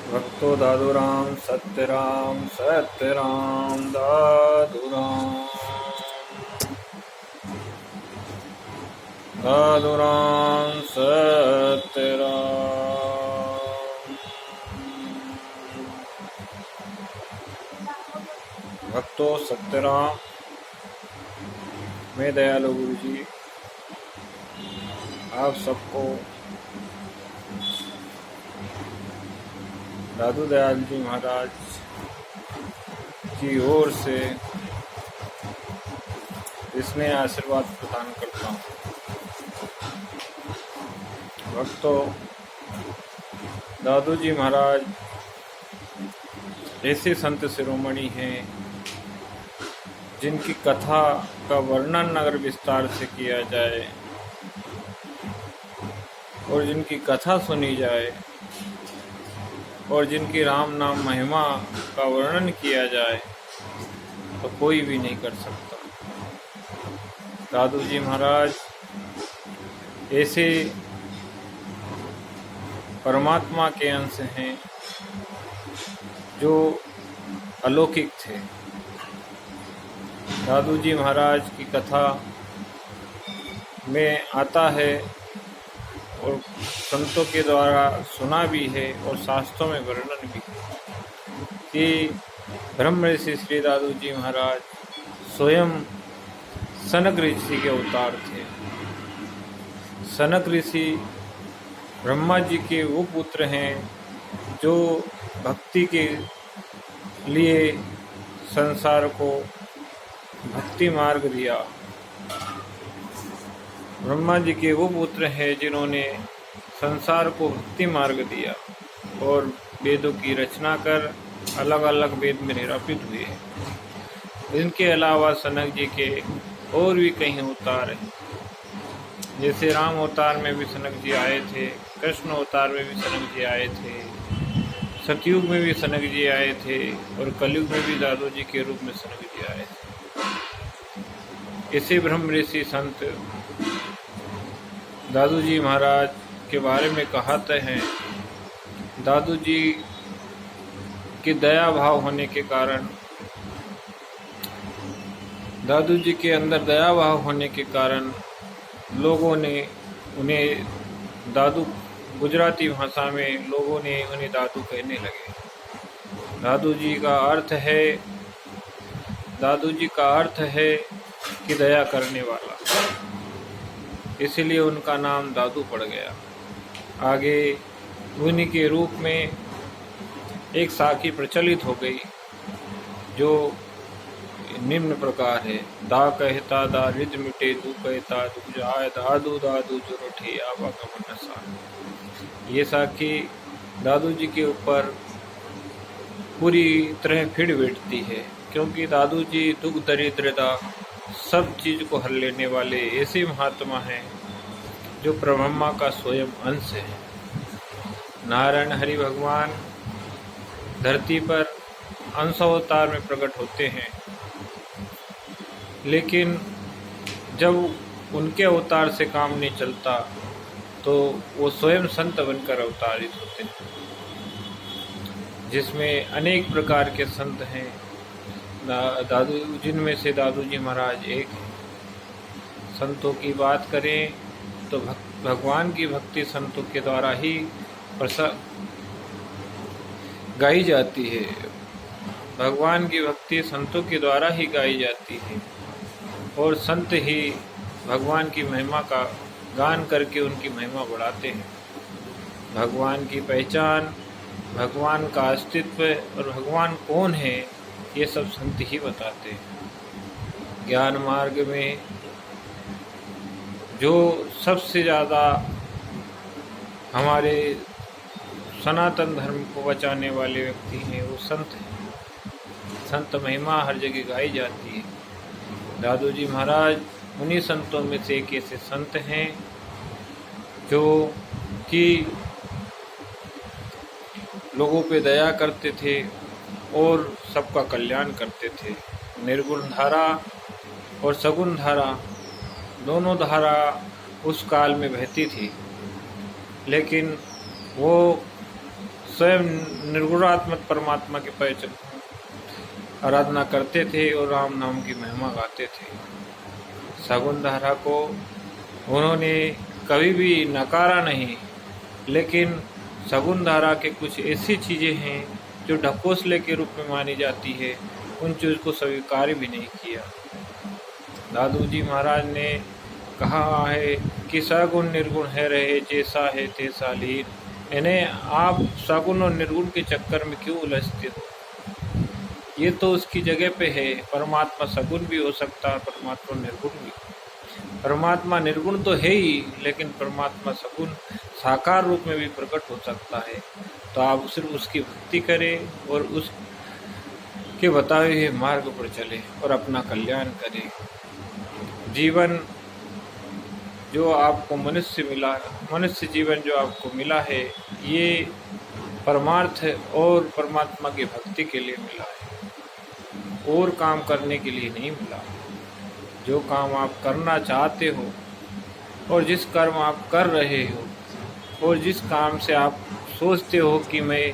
भक्तो दादूराम सत्यराम सत्यराम दादूराम दादूराम सत्यराम। भक्तो सत्यराम मैं दयालु गुरु जी आप सबको दादू दयाल जी महाराज की ओर से इसमें आशीर्वाद प्रदान करता हूँ। भक्तों, दादू जी महाराज ऐसे संत शिरोमणि हैं जिनकी कथा का वर्णन अगर विस्तार से किया जाए और जिनकी कथा सुनी जाए और जिनकी राम नाम महिमा का वर्णन किया जाए तो कोई भी नहीं कर सकता। दादू जी महाराज ऐसे परमात्मा के अंश हैं जो अलौकिक थे। दादू जी महाराज की कथा में आता है और संतों के द्वारा सुना भी है और शास्त्रों में वर्णन भी है कि ब्रह्म ऋषि श्री दादू जी महाराज स्वयं सनक ऋषि के अवतार थे। सनक ऋषि ब्रह्मा जी के वो पुत्र हैं जो भक्ति के लिए संसार को भक्ति मार्ग दिया। ब्रह्मा जी के वो पुत्र हैं जिन्होंने संसार को भक्ति मार्ग दिया और वेदों की रचना कर अलग अलग वेद में निरूपित हुए। इनके अलावा सनक जी के और भी कई अवतार हैं, जैसे राम अवतार में भी सनक जी आए थे, कृष्ण अवतार में भी सनक जी आए थे, सतयुग में भी सनक जी आए थे और कलयुग में भी दादू जी के रूप में सनक जी आए थे। ऐसे ब्रह्म ऋषि संत दादू जी महाराज के बारे में कहते हैं। दादू जी के दया भाव होने के कारण, दादू जी के अंदर दया भाव होने के कारण लोगों ने उन्हें दादू, गुजराती भाषा में लोगों ने उन्हें दादू कहने लगे। दादू जी का अर्थ है कि दया करने वाला, इसलिए उनका नाम दादू पड़ गया। आगे उन्हीं के रूप में एक साखी प्रचलित हो गई जो निम्न प्रकार है। दा कहता दा रिज मिटे, दू कहता दू जाए, दादू दादू जो रोठे आवागमन सा। ये साखी दादू जी के ऊपर पूरी तरह फिर बैठती है, क्योंकि दादू जी दुख दरिद्रता सब चीज को हर लेने वाले ऐसे महात्मा हैं जो ब्रह्मा का स्वयं अंश है। नारायण हरि भगवान धरती पर अंश अवतार में प्रकट होते हैं, लेकिन जब उनके अवतार से काम नहीं चलता तो वो स्वयं संत बनकर अवतारित होते हैं, जिसमें अनेक प्रकार के संत हैं। दादू, जिनमें से दादू जी महाराज एक हैं। संतों की बात करें तो भगवान की भक्ति संतों के द्वारा ही गाई जाती है। भगवान की भक्ति संतों के द्वारा ही गाई जाती है और संत ही भगवान की महिमा का गान करके उनकी महिमा बढ़ाते हैं। भगवान की पहचान, भगवान का अस्तित्व और भगवान कौन है, ये सब संत ही बताते हैं। ज्ञान मार्ग में जो सबसे ज़्यादा हमारे सनातन धर्म को बचाने वाले व्यक्ति हैं वो संत हैं। संत महिमा हर जगह गाई जाती है। दादू जी महाराज उन्हीं संतों में से एक ऐसे संत हैं जो कि लोगों पे दया करते थे और सबका कल्याण करते थे। निर्गुण धारा और सगुण धारा दोनों धारा उस काल में बहती थी, लेकिन वो स्वयं निर्गुणात्मक परमात्मा के परिचय आराधना करते थे और राम नाम की महिमा गाते थे। शकुंतला को उन्होंने कभी भी नकारा नहीं, लेकिन शकुंतला के कुछ ऐसी चीज़ें हैं जो ढकोसले के रूप में मानी जाती है, उन चीज़ को स्वीकार भी नहीं किया। दादू जी महाराज ने कहा है कि सगुण निर्गुण है रहे, जैसा है तैसा लीन। इन्हें आप सगुण और निर्गुण के चक्कर में क्यों उलझते हो? ये तो उसकी जगह पे है। परमात्मा सगुण भी हो सकता है, परमात्मा निर्गुण भी। परमात्मा निर्गुण तो है ही, लेकिन परमात्मा सगुण साकार रूप में भी प्रकट हो सकता है। तो आप सिर्फ उसकी भक्ति करें और उसके बताए हुए मार्ग पर चले और अपना कल्याण करें। जीवन जो आपको मनुष्य जीवन जो आपको मिला है, ये परमार्थ और परमात्मा की भक्ति के लिए मिला है, और काम करने के लिए नहीं मिला। जो काम आप करना चाहते हो और जिस कर्म आप कर रहे हो और जिस काम से आप सोचते हो कि मैं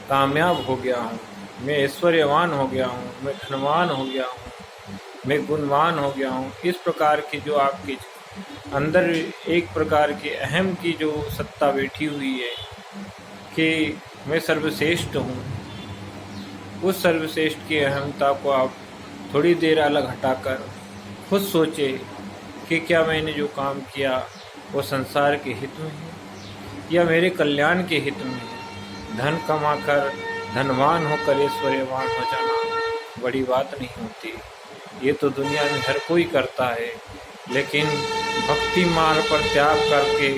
कामयाब हो गया हूँ, मैं ऐश्वर्यवान हो गया हूँ, मैं धनवान हो गया हूँ, मैं गुणवान हो गया हूँ, इस प्रकार की जो आपके अंदर एक प्रकार की अहम की जो सत्ता बैठी हुई है कि मैं सर्वश्रेष्ठ हूँ, उस सर्वश्रेष्ठ की अहमता को आप थोड़ी देर अलग हटाकर खुद सोचे कि क्या मैंने जो काम किया वो संसार के हित में है या मेरे कल्याण के हित में है। धन कमाकर धनवान होकर ऐश्वर्यवान हो जाना बड़ी बात नहीं होती, ये तो दुनिया में हर कोई करता है, लेकिन भक्ति मार्ग पर त्याग करके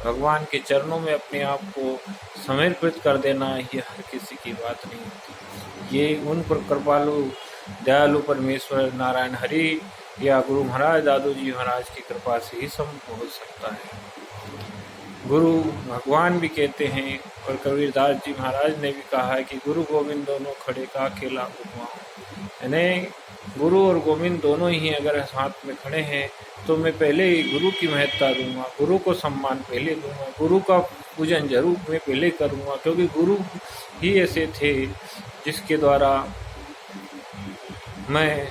भगवान के चरणों में अपने आप को समर्पित कर देना ये हर किसी की बात नहीं होती। ये उन पर कृपालु दयालु परमेश्वर नारायण हरि या गुरु महाराज दादू जी महाराज की कृपा से ही संभव हो सकता है। गुरु भगवान भी कहते हैं और कबीरदास जी महाराज ने भी कहा है कि गुरु गोविंद दोनों खड़े का अकेला हुआ। यानी गुरु और गोविंद दोनों ही अगर साथ में खड़े हैं तो मैं पहले ही गुरु की महत्ता दूंगा, गुरु को सम्मान पहले दूंगा, गुरु का पूजन जरूर मैं पहले करूंगा, क्योंकि गुरु ही ऐसे थे जिसके द्वारा मैं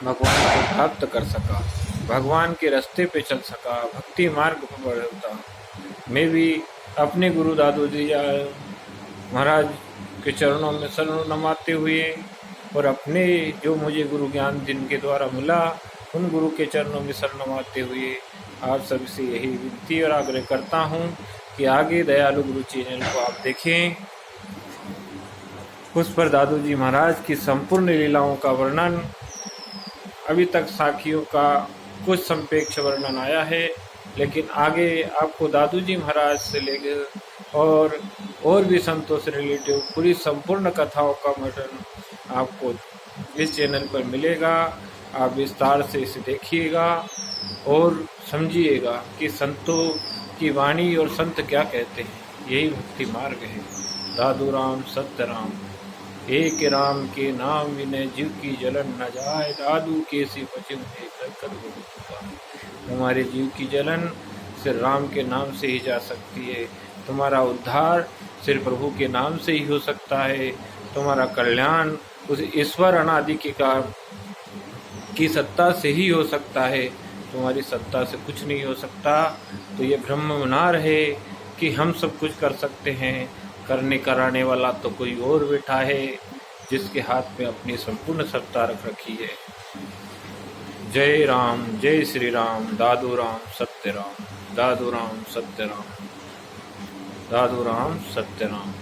भगवान को प्राप्त कर सका, भगवान के रास्ते पे चल सका, भक्ति मार्ग पर बढ़ता। मैं भी अपने गुरु दादू जी महाराज के चरणों में सर नमाते हुए और अपने जो मुझे गुरु ज्ञान जिनके द्वारा मिला उन गुरु के चरणों में सर नमाते हुए आप सभी से यही विनती और आग्रह करता हूँ कि आगे दयालु गुरु चैनल को आप देखें। उस पर दादू जी महाराज की संपूर्ण लीलाओं का वर्णन, अभी तक साखियों का कुछ संपेक्ष वर्णन आया है, लेकिन आगे आपको दादू जी महाराज से लेकर और भी संतों से रिलेटिव पूरी संपूर्ण कथाओं का वर्णन आपको इस चैनल पर मिलेगा। आप विस्तार से इसे देखिएगा और समझिएगा कि संतों की वाणी और संत क्या कहते हैं। यही भक्ति मार्ग है। दादू राम सत्य राम, एक राम के नाम विनय जीव की जलन न जाए, दादू के सी वचन कर तुम्हारे जीव की जलन सिर्फ राम के नाम से ही जा सकती है। तुम्हारा उद्धार सिर्फ प्रभु के नाम से ही हो सकता है। तुम्हारा कल्याण उस ईश्वर अनादि के काम की सत्ता से ही हो सकता है। तुम्हारी सत्ता से कुछ नहीं हो सकता। तो ये भ्रम ना रहे कि हम सब कुछ कर सकते हैं। करने कराने वाला तो कोई और बैठा है जिसके हाथ में अपनी संपूर्ण सत्ता रख रखी है। जय राम, जय श्री राम, दादू राम सत्य राम, दादू राम सत्य राम, दादू राम सत्य राम।